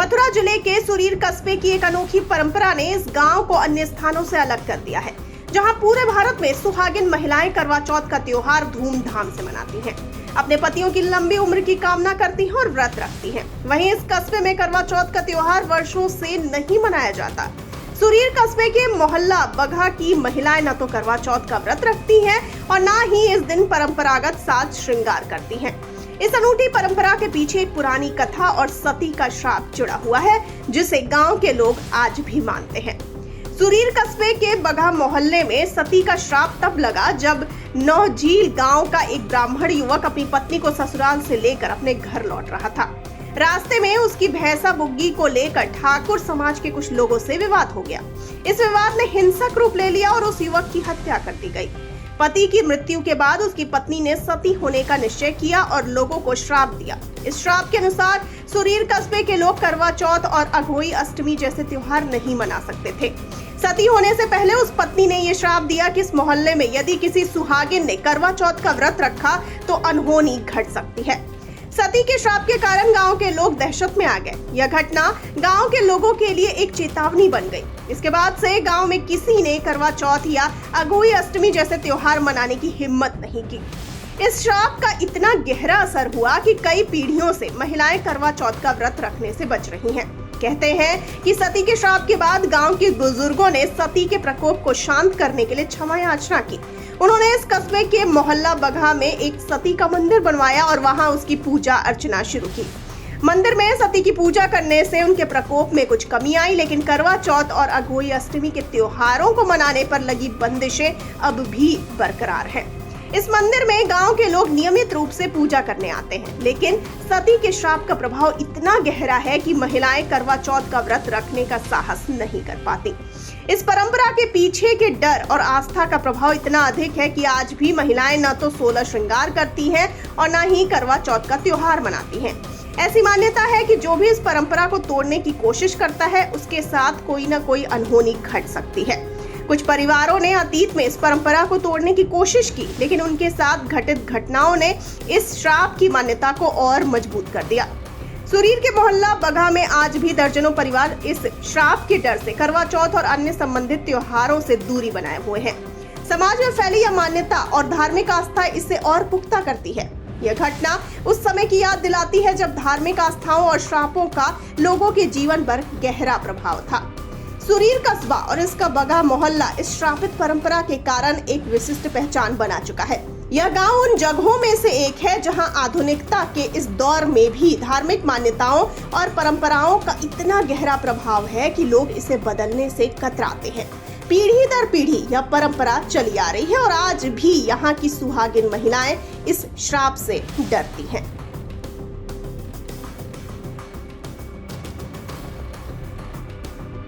मथुरा जिले के सुरीर कस्बे की एक अनोखी परंपरा ने इस गांव को अन्य स्थानों से अलग कर दिया है, जहां पूरे भारत में सुहागिन महिलाएं करवा चौथ का त्योहार धूमधाम से मनाती हैं, अपने पतियों की लंबी उम्र की कामना करती हैं और व्रत रखती हैं। वहीं इस कस्बे में करवा चौथ का त्योहार वर्षों से नहीं मनाया जाता। सुरीर कस्बे के मोहल्ला बगहा की महिलाएं न तो करवा चौथ का व्रत रखती हैं और न ही इस दिन परंपरागत साज श्रृंगार करती हैं। इस अनूठी परंपरा के पीछे एक पुरानी कथा और सती का श्राप जुड़ा हुआ है, जिसे गांव के लोग आज भी मानते हैं। सुरीर कस्बे के बगहा मोहल्ले में सती का श्राप तब लगा जब नौझील गांव का एक ब्राह्मण युवक अपनी पत्नी को ससुराल से लेकर अपने घर लौट रहा था। रास्ते में उसकी भैंसा बुग्गी को लेकर ठाकुर समाज के कुछ लोगों से विवाद हो गया। इस विवाद ने हिंसक रूप ले लिया और उस युवक की हत्या कर दी गई। पति की मृत्यु के बाद उसकी पत्नी ने सती होने का निश्चय किया और लोगों को श्राप दिया। इस श्राप के अनुसार सुरीर कस्बे के लोग करवा चौथ और अघोई अष्टमी जैसे त्योहार नहीं मना सकते थे। सती होने से पहले उस पत्नी ने यह श्राप दिया कि इस मोहल्ले में यदि किसी सुहागिन ने करवा चौथ का व्रत रखा तो अनहोनी घट सकती है। सती के श्राप के कारण गांव के लोग दहशत में आ गए। यह घटना गांव के लोगों के लिए एक चेतावनी बन गई। इसके बाद से गांव में किसी ने करवा चौथ या अघोई अष्टमी जैसे त्योहार मनाने की हिम्मत नहीं की। इस श्राप का इतना गहरा असर हुआ कि कई पीढ़ियों से महिलाएं करवा चौथ का व्रत रखने से बच रही हैं। कहते हैं कि सती के श्राप के बाद गांव के बुजुर्गों ने सती के प्रकोप को शांत करने के लिए क्षमा याचना की। उन्होंने इस कस्बे के मोहल्ला बगहा में एक सती का मंदिर बनवाया और वहां उसकी पूजा अर्चना शुरू की। मंदिर में सती की पूजा करने से उनके प्रकोप में कुछ कमी आई, लेकिन करवा चौथ और अघोई अष्टमी के त्योहारों को मनाने पर लगी बंदिशें अब भी बरकरार हैं। इस मंदिर में गांव के लोग नियमित रूप से पूजा करने आते हैं, लेकिन सती के श्राप का प्रभाव इतना गहरा है कि महिलाएं करवा चौथ का व्रत रखने का साहस नहीं कर पाती। इस परंपरा के पीछे के डर और आस्था का प्रभाव इतना अधिक है कि आज भी महिलाएं न तो 16 श्रृंगार करती हैं और न ही करवा चौथ का त्योहार मनाती हैं। ऐसी मान्यता है कि जो भी इस परंपरा को तोड़ने की कोशिश करता है, उसके साथ कोई न कोई अनहोनी घट सकती है। कुछ परिवारों ने अतीत में इस परंपरा को तोड़ने की कोशिश की, लेकिन उनके साथ घटित घटनाओं ने इस श्राप की मान्यता को और मजबूत कर दिया। सुरीर के मोहल्ला बगहा में आज भी दर्जनों परिवार इस श्राप के डर से करवा चौथ और अन्य संबंधित त्योहारों से दूरी बनाए हुए हैं। समाज में फैली यह मान्यता और धार्मिक आस्था इसे और पुख्ता करती है। यह घटना उस समय की याद दिलाती है जब धार्मिक आस्थाओं और श्रापों का लोगों के जीवन पर गहरा प्रभाव था। सुरीर कस्बा और इसका बगहा मोहल्ला इस श्रापित परंपरा के कारण एक विशिष्ट पहचान बना चुका है। यह गांव उन जगहों में से एक है जहां आधुनिकता के इस दौर में भी धार्मिक मान्यताओं और परंपराओं का इतना गहरा प्रभाव है कि लोग इसे बदलने से कतराते हैं। पीढ़ी दर पीढ़ी यह परंपरा चली आ रही है और आज भी यहाँ की सुहागिन महिलाएं इस श्राप से डरती हैं।